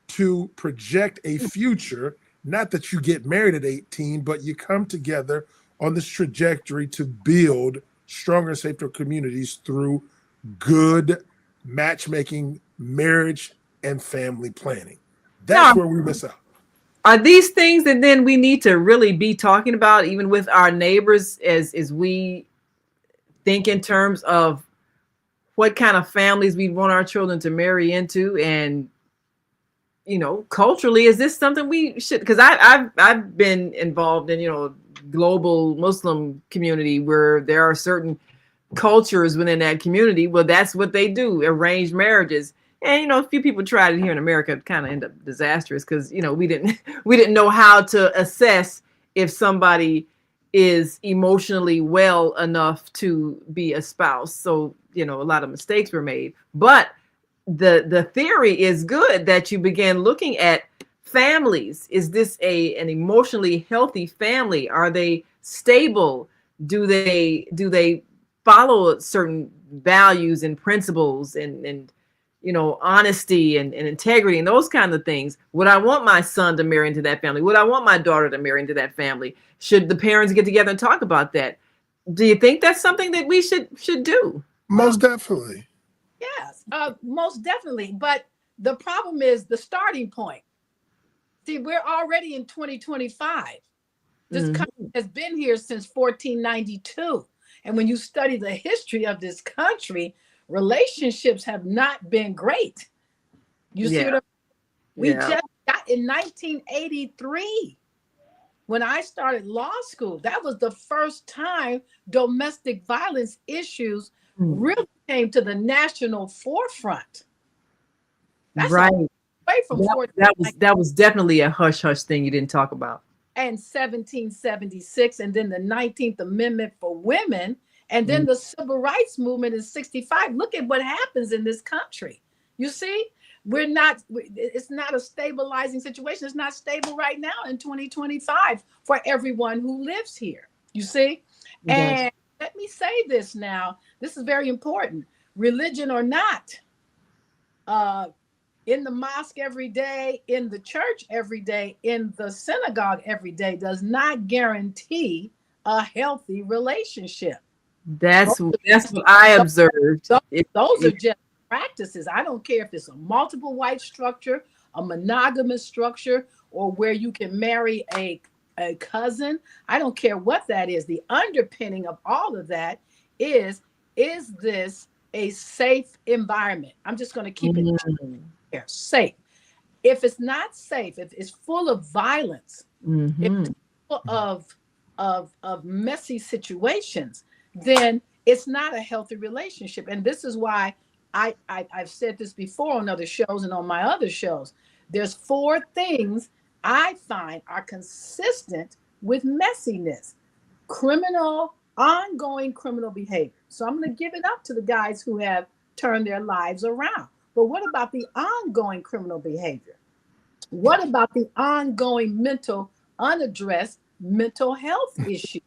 Speaker 4: to project a future? Not that you get married at 18, but you come together on this trajectory to build stronger, safer communities through good matchmaking, marriage, and family planning. That's where we miss out.
Speaker 1: Are these things that then we need to really be talking about, even with our neighbors, as we think in terms of what kind of families we want our children to marry into? And culturally, is this something we should? Because I've been involved in global Muslim community where there are certain cultures within that community. Well, that's what they do: arranged marriages. And a few people tried it here in America. It kind of ended up disastrous because we didn't know how to assess if somebody is emotionally well enough to be a spouse. So a lot of mistakes were made. But the theory is good that you begin looking at families. Is this an emotionally healthy family? Are they stable? Do they follow certain values and principles and honesty and integrity and those kind of things? Would I want my son to marry into that family? Would I want my daughter to marry into that family? Should the parents get together and talk about that? Do you think that's something that we should do?
Speaker 4: Most definitely.
Speaker 3: Yes, most definitely. But the problem is the starting point. See, we're already in 2025. This country has been here since 1492. And when you study the history of this country, relationships have not been great. You see what I mean? We just got in 1983, when I started law school, that was the first time domestic violence issues really came to the national forefront. That's
Speaker 1: right.
Speaker 3: Away from
Speaker 1: that was definitely a hush-hush thing you didn't talk about.
Speaker 3: And 1776, and then the 19th Amendment for women, and then the Civil Rights Movement in 65. Look at what happens in this country. You see, it's not a stabilizing situation. It's not stable right now in 2025 for everyone who lives here. You see? Yes. And let me say this now. This is very important. Religion or not, in the mosque every day, in the church every day, in the synagogue every day does not guarantee a healthy relationship.
Speaker 1: That's what I observed.
Speaker 3: Those are just practices. I don't care if it's a multiple wife structure, a monogamous structure, or where you can marry a cousin. I don't care what that is. The underpinning of all of that is this a safe environment? I'm just going to keep it there, safe. If it's not safe, if it's full of violence, if it's full of messy situations, then it's not a healthy relationship. And this is why I've said this before on other shows and on my other shows. There's 4 things I find are consistent with messiness: ongoing criminal behavior. So I'm going to give it up to the guys who have turned their lives around. But what about the ongoing criminal behavior? What about the ongoing unaddressed mental health issues?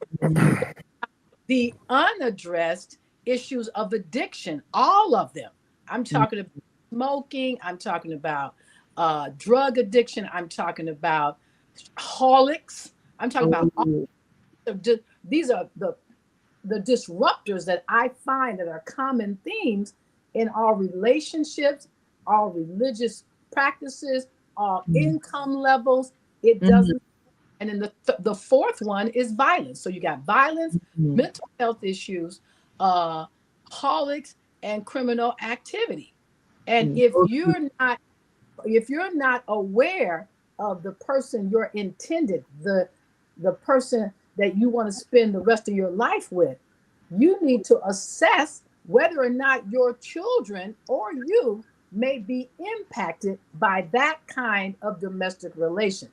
Speaker 3: The unaddressed issues of addiction, all of them. I'm talking about smoking. I'm talking about drug addiction. I'm talking about holics. I'm talking about these are the disruptors that I find that are common themes in our relationships, our religious practices, our income levels. It doesn't. And then the 4th one is violence. So you got violence, mental health issues, holics, and criminal activity. And if you're not aware of the person you're intended, the person that you want to spend the rest of your life with, you need to assess whether or not your children or you may be impacted by that kind of domestic relation.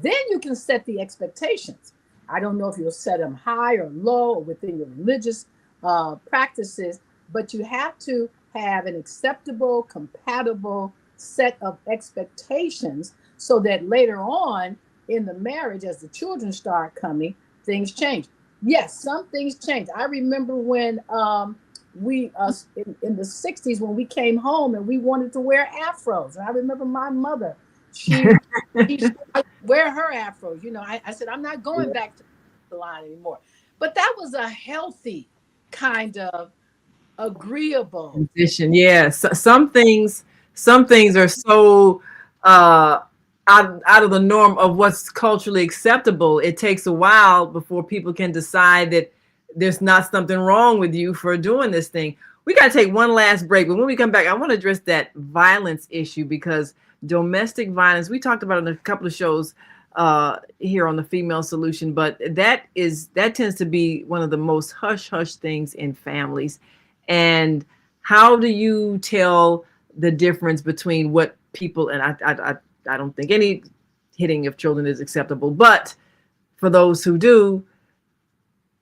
Speaker 3: Then you can set the expectations. I don't know if you'll set them high or low or within your religious practices, but you have to have an acceptable, compatible set of expectations so that later on in the marriage, as the children start coming, things change. Yes, some things change. I remember when we in the 60s, when we came home and we wanted to wear afros. And I remember my mother, she wear her afros. You know, I said, I'm not going back to the line anymore. But that was a healthy kind of agreeable
Speaker 1: transition. Yeah, some things are so out of the norm of what's culturally acceptable. It takes a while before people can decide that there's not something wrong with you for doing this thing. We got to take one last break, but when we come back, I want to address that violence issue, because domestic violence, we talked about it in a couple of shows here on the Female Solution, but that tends to be one of the most hush things in families. And how do you tell the difference between what people, and I don't think any hitting of children is acceptable, but for those who do,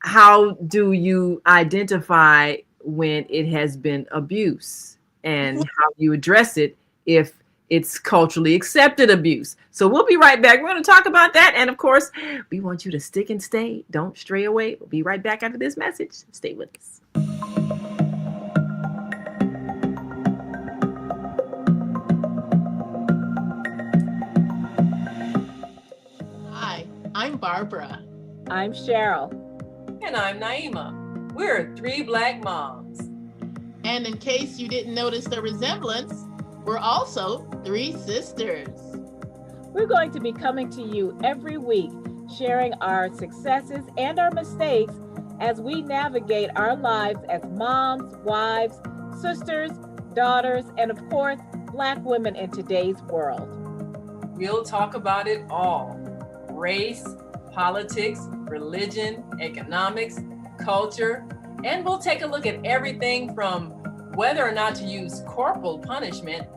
Speaker 1: how do you identify when it has been abuse, and how you address it if it's culturally accepted abuse? So we'll be right back. We're going to talk about that. And of course, we want you to stick and stay. Don't stray away. We'll be right back after this message. Stay with us.
Speaker 5: Hi, I'm Barbara.
Speaker 2: I'm Cheryl.
Speaker 1: And I'm Naima. We're 3 Black moms.
Speaker 5: And in case you didn't notice the resemblance, we're also 3 sisters.
Speaker 2: We're going to be coming to you every week, sharing our successes and our mistakes as we navigate our lives as moms, wives, sisters, daughters, and of course, Black women in today's world.
Speaker 1: We'll talk about it all: race, politics, religion, economics, culture, and we'll take a look at everything from whether or not to use corporal punishment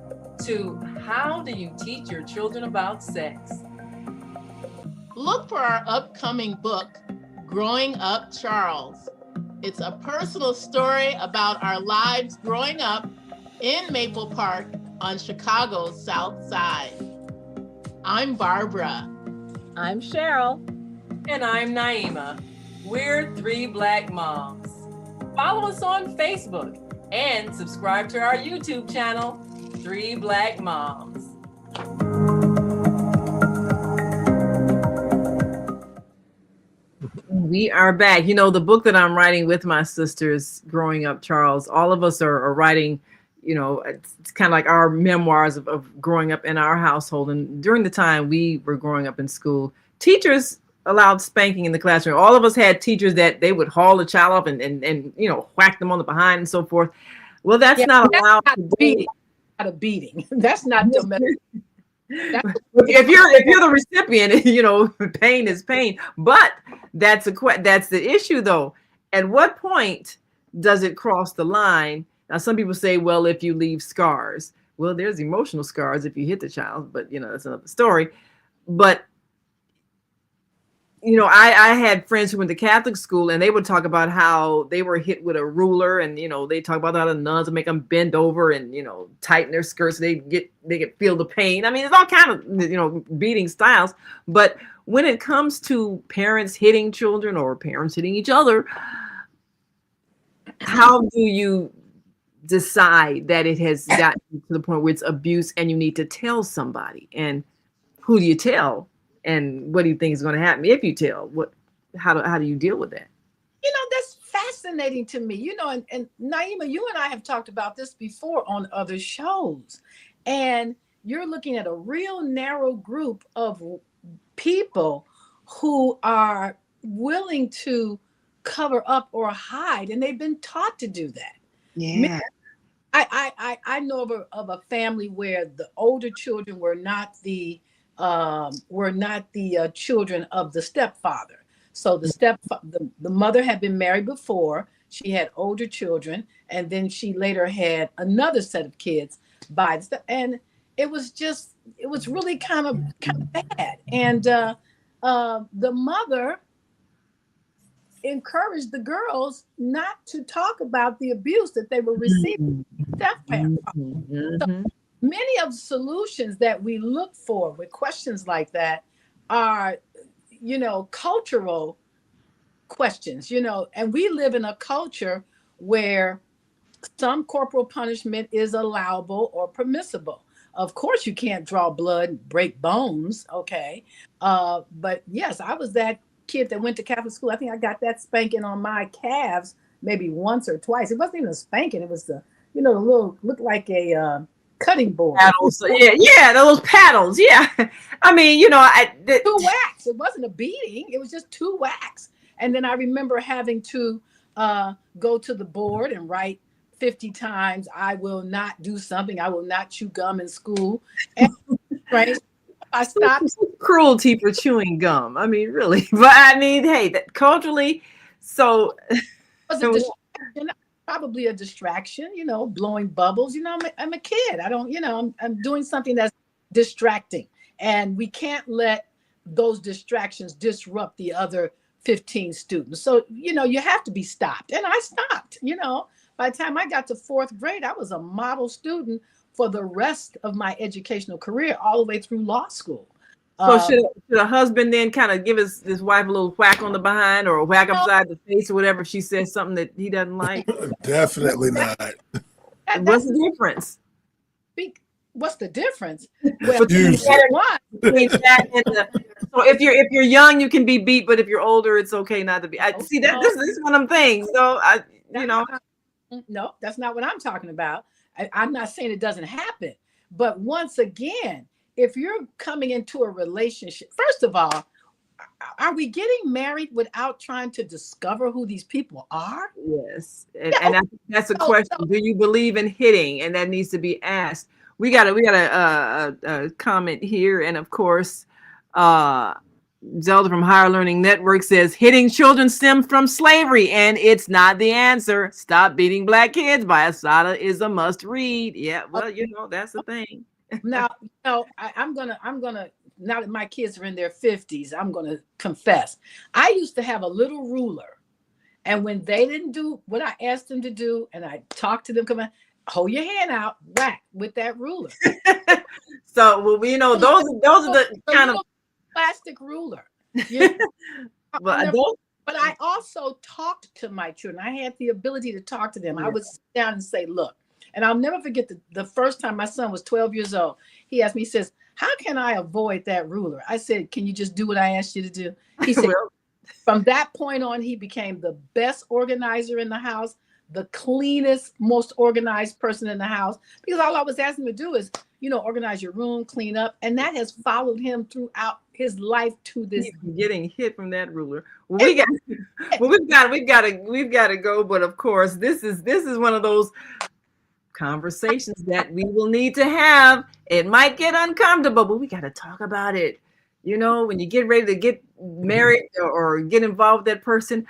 Speaker 1: to how do you teach your children about sex.
Speaker 5: Look for our upcoming book, Growing Up Charles. It's a personal story about our lives growing up in Maple Park on Chicago's South Side. I'm Barbara.
Speaker 2: I'm Cheryl.
Speaker 1: And I'm Naima. We're 3 Black moms. Follow us on Facebook and subscribe to our YouTube channel, 3 Black Moms. We are back. You know, the book that I'm writing with my sisters, Growing Up Charles, all of us are writing, you know, it's kind of like our memoirs of growing up in our household. And during the time we were growing up in school, teachers allowed spanking in the classroom. All of us had teachers that they would haul the child up and whack them on the behind and so forth. Well, that's not allowed today.
Speaker 3: Not a beating. That's not domestic.
Speaker 1: If you're the recipient, pain is pain. But that's the issue, though. At what point does it cross the line? Now, some people say, well, if you leave scars. Well, there's emotional scars if you hit the child, but that's another story. But I had friends who went to Catholic school, and they would talk about how they were hit with a ruler, and they talk about how the nuns would make them bend over and tighten their skirts so they could feel the pain. I mean, it's all kind of beating styles. But when it comes to parents hitting children or parents hitting each other, how do you decide that it has gotten to the point where it's abuse and you need to tell somebody? And who do you tell? And what do you think is going to happen if you tell? How do you deal with that?
Speaker 3: That's fascinating to me. And Naima, you and I have talked about this before on other shows. And you're looking at a real narrow group of people who are willing to cover up or hide, and they've been taught to do that.
Speaker 1: Yeah.
Speaker 3: I know of a family where the older children were not the children of the stepfather. So the mother had been married before. She had older children, and then she later had another set of kids and it was really kind of bad. And the mother encouraged the girls not to talk about the abuse that they were receiving. So many of the solutions that we look for with questions like that are, cultural questions, and we live in a culture where some corporal punishment is allowable or permissible. Of course, you can't draw blood, break bones, okay? But yes, I was that kid that went to Catholic school. I think I got that spanking on my calves maybe once or twice. It wasn't even a spanking. It was the little, looked like a cutting board.
Speaker 1: Paddles. Yeah, those paddles. Yeah. I mean,
Speaker 3: 2 whacks. It wasn't a beating. It was just 2 whacks. And then I remember having to go to the board and write 50 times, I will not do something. I will not chew gum in school. And, right? I stopped.
Speaker 1: Cruelty for chewing gum. I mean, really. But I mean, hey, that culturally, so
Speaker 3: it was a distraction, probably a distraction, blowing bubbles. I'm a kid. I don't, I'm doing something that's distracting. And we can't let those distractions disrupt the other 15 students. So, you have to be stopped. And I stopped, By the time I got to 4th grade, I was a model student for the rest of my educational career, all the way through law school.
Speaker 1: So should a husband then kind of give his wife a little whack on the behind or a whack upside the face or whatever if she says something that he doesn't like?
Speaker 4: Definitely not.
Speaker 1: What's the difference?
Speaker 3: What's the difference?
Speaker 1: Well, so if you're young, you can be beat, but if you're older, it's okay not to be. See that this is one of them things. So
Speaker 3: No, that's not what I'm talking about. I'm not saying it doesn't happen, but once again, if you're coming into a relationship, first of all, are we getting married without trying to discover who these people are?
Speaker 1: Yes, and that's a question. Do you believe in hitting? And that needs to be asked. We got a comment here, and of course, Zelda from Higher Learning Network says hitting children stems from slavery, and it's not the answer. Stop Beating Black Kids by Asada is a must read. Yeah, well, that's the thing.
Speaker 3: Now, I'm gonna now that my kids are in their 50s, I'm gonna confess. I used to have a little ruler, and when they didn't do what I asked them to do, and I talked to them, come on, hold your hand out, whack with that ruler.
Speaker 1: So, well, those are the kind of
Speaker 3: plastic ruler.
Speaker 1: But
Speaker 3: I also talked to my children. I had the ability to talk to them. I would sit down and say, look, and I'll never forget the first time my son was 12 years old. He asked me, he says, how can I avoid that ruler? I said, can you just do what I asked you to do? He said, from that point on, he became the best organizer in the house, the cleanest, most organized person in the house, because all I was asking him to do is, organize your room, clean up. And that has followed him throughout his life to this.
Speaker 1: He's getting hit from that ruler. Well, we've got to go. But of course, this is one of those conversations that we will need to have. It might get uncomfortable, but we got to talk about it. You know, when you get ready to get married or get involved with that person,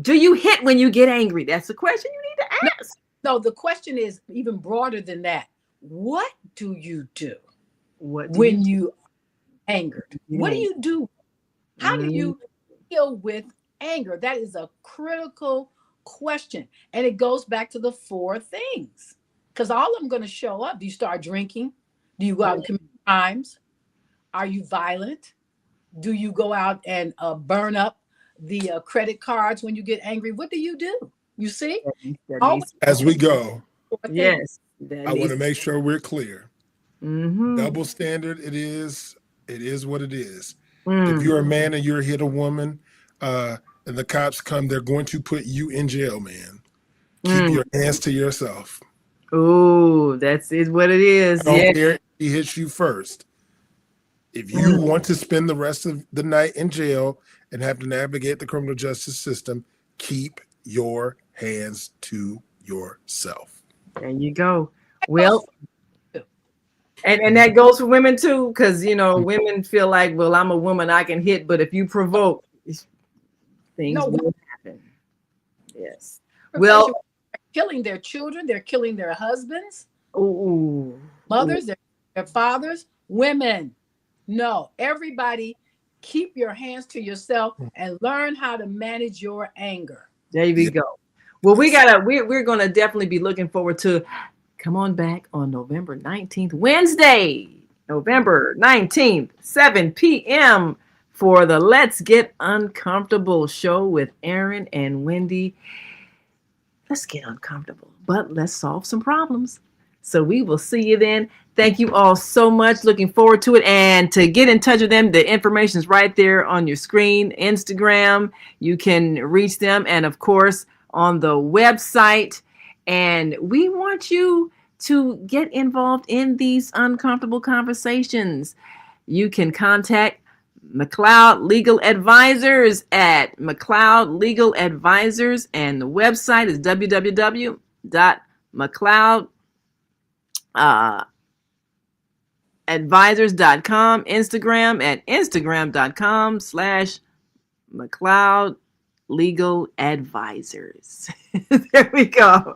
Speaker 1: do you hit when you get angry? That's the question you need to ask.
Speaker 3: No, the question is even broader than that. What do you do
Speaker 1: when
Speaker 3: you angered? What do you do? How do you deal with anger? That is a critical question. And it goes back to the 4 things. Because all of them going to show up. Do you start drinking? Do you go out and commit crimes? Are you violent? Do you go out and burn up the credit cards when you get angry? What do? You see?
Speaker 4: As we go,
Speaker 1: yes.
Speaker 4: I want to make sure we're clear.
Speaker 1: Mm-hmm.
Speaker 4: Double standard, it is what it is. If you're a man and you're hit a woman and the cops come, they're going to put you in jail, man. Keep your hands to yourself.
Speaker 1: Oh, that's what it is.
Speaker 4: I don't care if he hits you first. If you want to spend the rest of the night in jail and have to navigate the criminal justice system, keep your hands to yourself.
Speaker 1: There you go. Well, and that goes for women too, because women feel like, well, I'm a woman, I can hit, but if you provoke, things will happen. Yes. Well,
Speaker 3: they're killing their children, they're killing their husbands,
Speaker 1: mothers,
Speaker 3: their fathers, women. No, everybody, keep your hands to yourself and learn how to manage your anger.
Speaker 1: There you go. Well, we're gonna definitely be looking forward to come on back on November 19th, Wednesday, November 19th, 7 p.m. for the Let's Get Uncomfortable show with Aaron and Wendy. Let's get uncomfortable, but let's solve some problems. So we will see you then. Thank you all so much. Looking forward to it. And to get in touch with them, the information is right there on your screen. Instagram, you can reach them. And of course, on the website. And we want you to get involved in these uncomfortable conversations. You can contact McLeod Legal Advisors at McLeod Legal Advisors. And the website is www.McLeodAdvisors.com. Instagram at Instagram.com/McLeod Legal Advisors. There we go.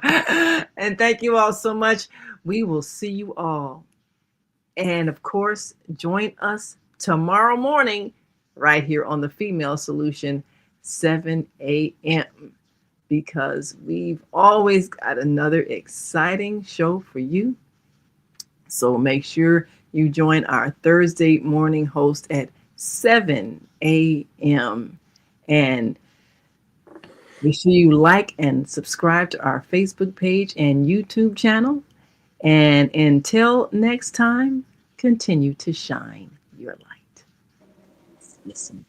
Speaker 1: And thank you all so much. We will see you all. And of course, join us tomorrow morning right here on the Female Solution, 7 a.m. because we've always got another exciting show for you. So make sure you join our Thursday morning host at 7 a.m. And make sure you like and subscribe to our Facebook page and YouTube channel. And until next time, continue to shine your light. Listen.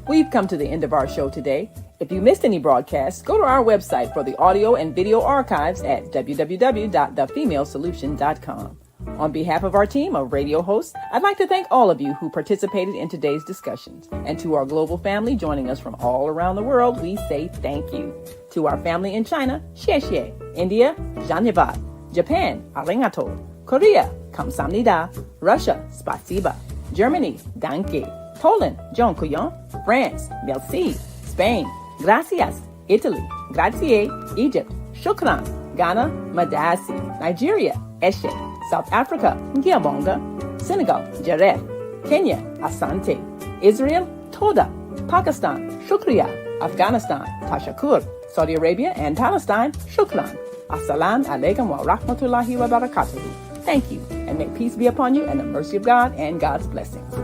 Speaker 1: We've come to the end of our show today. If you missed any broadcasts, go to our website for the audio and video archives at www.thefemalesolution.com. On behalf of our team of radio hosts, I'd like to thank all of you who participated in today's discussions. And to our global family joining us from all around the world, we say thank you. To our family in China, xie xie. India, Dhanyavad. Japan, arigato. Korea, kamsamnida. Russia, spasiba. Germany, danke. Poland, dziękuję. France, merci. Spain, gracias. Italy, grazie. Egypt, shukran. Ghana, madasi. Nigeria, eshe. South Africa, Ngiyabonga. Senegal, Jaref. Kenya, Asante. Israel, Toda. Pakistan, Shukriya. Afghanistan, Tashakur. Saudi Arabia and Palestine, Shukran. Assalamu alaikum wa rahmatullahi wa barakatuhu. Thank you, and may peace be upon you and the mercy of God and God's blessings.